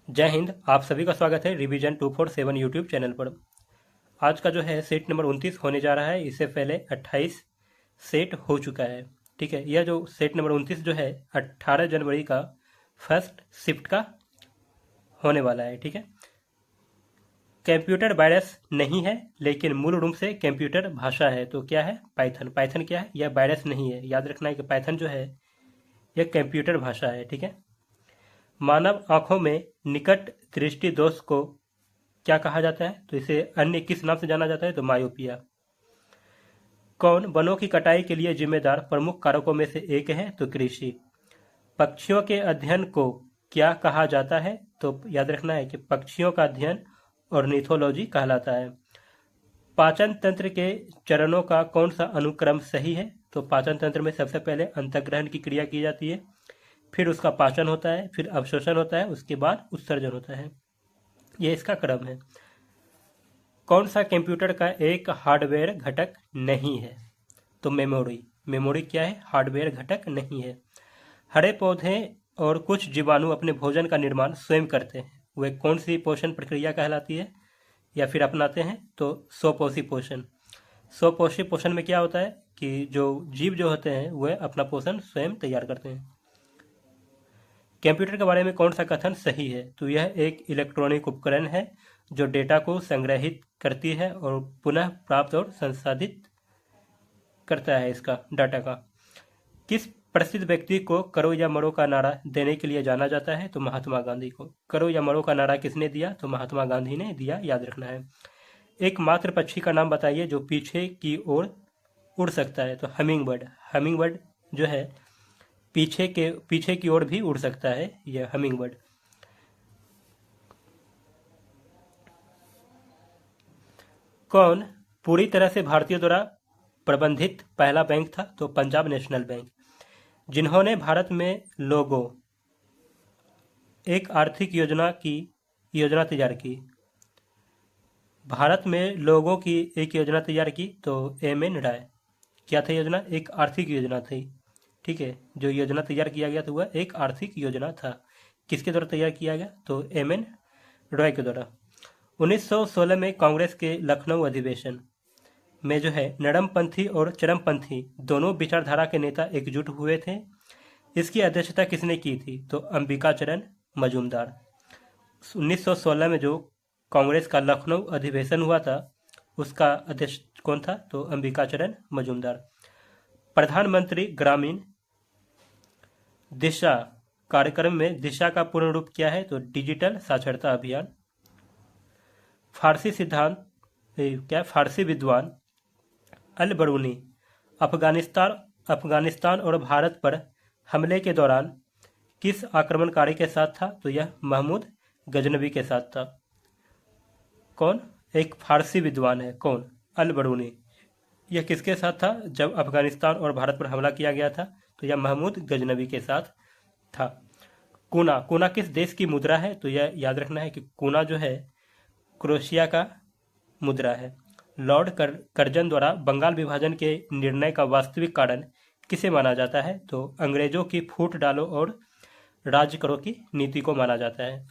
जय हिंद। आप सभी का स्वागत है रिवीजन 247 यूट्यूब चैनल पर। आज का जो है सेट नंबर 29 होने जा रहा है। इससे पहले 28 सेट हो चुका है। ठीक है, यह जो सेट नंबर 29 जो है 18 जनवरी का फर्स्ट शिफ्ट का होने वाला है। ठीक है, कंप्यूटर वायरस नहीं है, लेकिन मूल रूप से कंप्यूटर भाषा है। तो क्या है? पाइथन। पाइथन क्या है? यह वायरस नहीं है। याद रखना है कि पाइथन जो है यह कंप्यूटर भाषा है। ठीक है, मानव आंखों में निकट दृष्टि दोष को क्या कहा जाता है? तो इसे अन्य किस नाम से जाना जाता है? तो मायोपिया। कौन वनों की कटाई के लिए जिम्मेदार प्रमुख कारकों में से एक है? तो कृषि। पक्षियों के अध्ययन को क्या कहा जाता है? तो याद रखना है कि पक्षियों का अध्ययन ऑर्निथोलॉजी कहलाता है। पाचन तंत्र के चरणों का कौन सा अनुक्रम सही है? तो पाचन तंत्र में सबसे पहले अंतर्ग्रहण की क्रिया की जाती है, फिर उसका पाचन होता है, फिर अवशोषण होता है, उसके बाद उत्सर्जन होता है। ये इसका क्रम है। कौन सा कंप्यूटर का एक हार्डवेयर घटक नहीं है? तो मेमोरी। मेमोरी क्या है? हार्डवेयर घटक नहीं है। हरे पौधे और कुछ जीवाणु अपने भोजन का निर्माण स्वयं करते हैं, वे कौन सी पोषण प्रक्रिया कहलाती है या फिर अपनाते हैं? तो स्वपोषी पोषण। स्वपोषी पोषण में क्या होता है कि जो जीव जो होते हैं वह अपना पोषण स्वयं तैयार करते हैं। कंप्यूटर के बारे में कौन सा कथन सही है? तो यह एक इलेक्ट्रॉनिक उपकरण है जो डेटा को संग्रहित करती है और पुनः प्राप्त और संसाधित करता है इसका डाटा का। किस प्रसिद्ध व्यक्ति को करो या मरो का नारा देने के लिए जाना जाता है? तो महात्मा गांधी को। करो या मरो का नारा किसने दिया? तो महात्मा गांधी ने दिया। याद रखना है। एकमात्र पक्षी का नाम बताइए जो पीछे की ओर उड़ सकता है? तो हमिंग बर्ड। हमिंग बर्ड जो है पीछे की ओर भी उड़ सकता है यह हमिंग बर्ड। कौन पूरी तरह से भारतीय द्वारा प्रबंधित पहला बैंक था? तो पंजाब नेशनल बैंक। जिन्होंने भारत में लोगों एक आर्थिक योजना तैयार की। भारत में लोगों की एक योजना तैयार की तो एम एन राय। क्या था योजना? एक आर्थिक योजना थी। ठीक है, जो योजना तैयार किया गया था वह एक आर्थिक योजना था। किसके द्वारा तैयार किया गया? तो एम एन रॉय के द्वारा। 1916 में कांग्रेस के लखनऊ अधिवेशन में जो है नरमपंथी और चरमपंथी दोनों विचारधारा के नेता एकजुट हुए थे। इसकी अध्यक्षता किसने की थी? तो अंबिकाचरण मजूमदार। 1916 में जो कांग्रेस का लखनऊ अधिवेशन हुआ था उसका अध्यक्ष कौन था? तो अंबिकाचरण मजूमदार। प्रधानमंत्री ग्रामीण दिशा कार्यक्रम में दिशा का पूर्ण रूप क्या है? तो डिजिटल साक्षरता अभियान। फारसी विद्वान अल बरूनी अफगानिस्तान और भारत पर हमले के दौरान किस आक्रमणकारी के साथ था? तो यह महमूद गजनवी के साथ था। कौन? एक फारसी विद्वान है। कौन? अल बरूनी। यह किसके साथ था जब अफगानिस्तान और भारत पर हमला किया गया था? तो यह महमूद गजनवी के साथ था। कूना। कूना किस देश की मुद्रा है? तो यह याद रखना है कि कूना जो है क्रोएशिया का मुद्रा है। लॉर्ड कर्जन द्वारा बंगाल विभाजन के निर्णय का वास्तविक कारण किसे माना जाता है? तो अंग्रेजों की फूट डालो और राज करो की नीति को माना जाता है।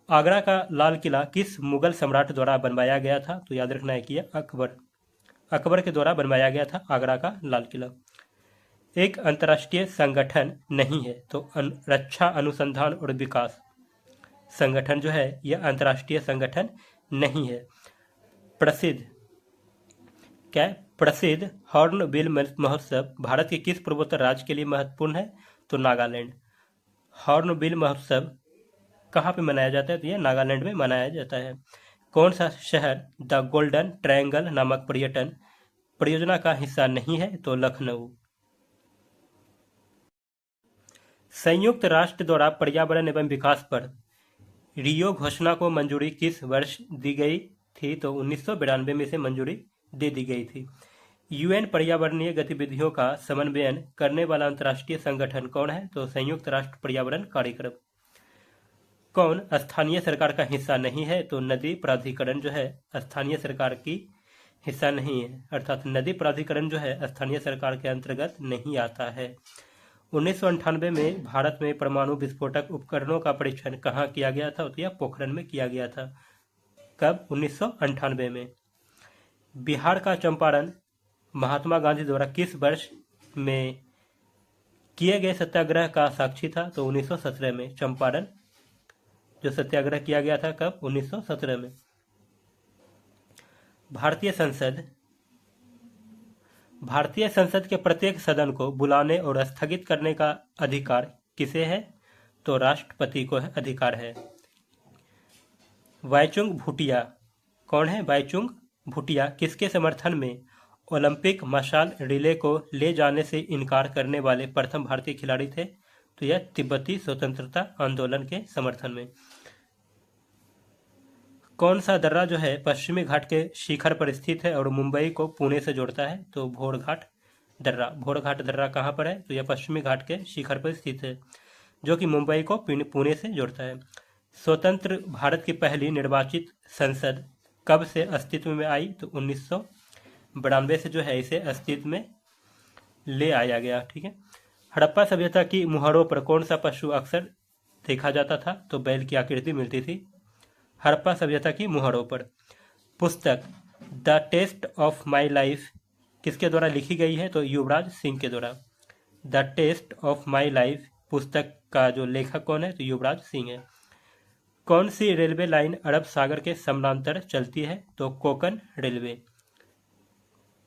आगरा का लाल किला किस मुगल सम्राट द्वारा बनवाया गया था? तो याद रखना है कि यह अकबर के द्वारा बनवाया गया था आगरा का लाल किला। एक अंतर्राष्ट्रीय संगठन नहीं है तो रक्षा अनुसंधान और विकास संगठन जो है यह अंतर्राष्ट्रीय संगठन नहीं है। प्रसिद्ध हॉर्नबिल महोत्सव भारत के किस पूर्वोत्तर राज्य के लिए महत्वपूर्ण है? तो नागालैंड। हॉर्नबिल महोत्सव कहाँ पे मनाया जाता है? तो यह नागालैंड में मनाया जाता है। कौन सा शहर द गोल्डन ट्रायंगल नामक पर्यटन परियोजना का हिस्सा नहीं है? तो लखनऊ। संयुक्त राष्ट्र द्वारा पर्यावरण एवं विकास पर रियो घोषणा को मंजूरी किस वर्ष दी गई थी? तो 1992 में इसे मंजूरी दे दी गई थी। यूएन पर्यावरणीय गतिविधियों का समन्वयन करने वाला अंतर्राष्ट्रीय संगठन कौन है? तो संयुक्त राष्ट्र पर्यावरण कार्यक्रम। कौन स्थानीय सरकार का हिस्सा नहीं है? तो नदी प्राधिकरण जो है स्थानीय सरकार की हिस्सा नहीं है, अर्थात नदी प्राधिकरण जो है स्थानीय सरकार के अंतर्गत नहीं आता है। 1998 में भारत में परमाणु विस्फोटक उपकरणों का परीक्षण कहाँ किया गया था? तो यह पोखरण में किया गया था। कब? 1998 में। बिहार का चंपारण महात्मा गांधी द्वारा किस वर्ष में किए गए सत्याग्रह का साक्षी था? तो 1917 में। चंपारण जो सत्याग्रह किया गया था, कब? 1917 में। भारतीय संसद के प्रत्येक सदन को बुलाने और स्थगित करने का अधिकार किसे है? तो राष्ट्रपति को अधिकार है। बाईचुंग भूटिया कौन है? बाईचुंग भूटिया किसके समर्थन में ओलंपिक मशाल रिले को ले जाने से इनकार करने वाले प्रथम भारतीय खिलाड़ी थे? तो यह तिब्बती स्वतंत्रता आंदोलन के समर्थन में। कौन सा दर्रा जो है पश्चिमी घाट के शिखर पर स्थित है और मुंबई को पुणे से जोड़ता है? तो भोरघाट दर्रा। भोरघाट दर्रा कहाँ पर है? तो यह पश्चिमी घाट के शिखर पर स्थित है, जो कि मुंबई को पुणे से जोड़ता है। स्वतंत्र भारत की पहली निर्वाचित संसद कब से अस्तित्व में आई? तो 1992 से जो है इसे अस्तित्व में ले आया गया। ठीक है। हड़प्पा सभ्यता की मुहरों पर कौन सा पशु अक्सर देखा जाता था? तो बैल की आकृति मिलती थी हड़प्पा सभ्यता की मुहरों पर। पुस्तक the test of my life किसके द्वारा लिखी गई है? तो युवराज सिंह के द्वारा। The test of my life पुस्तक का जो लेखक कौन है? तो युवराज सिंह है। कौन सी रेलवे लाइन अरब सागर के समानांतर चलती है? तो कोंकण रेलवे।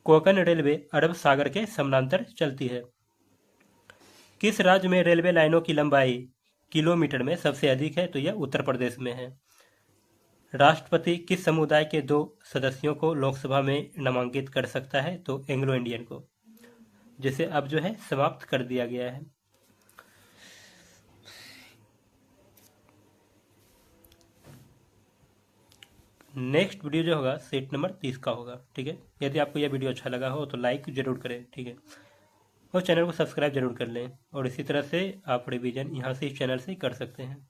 कोंकण रेलवे अरब सागर के समानांतर चलती है। किस राज्य में रेलवे लाइनों की लंबाई किलोमीटर में सबसे अधिक है? तो यह उत्तर प्रदेश में है। राष्ट्रपति किस समुदाय के 2 सदस्यों को लोकसभा में नामांकित कर सकता है? तो एंग्लो इंडियन को, जिसे अब जो है समाप्त कर दिया गया है। नेक्स्ट वीडियो जो होगा सेट नंबर 30 का होगा। ठीक है। यदि आपको यह वीडियो अच्छा लगा हो तो लाइक जरूर करें। ठीक है। और चैनल को सब्सक्राइब जरूर कर लें। और इसी तरह से आप रिवीजन यहाँ से इस चैनल से कर सकते हैं।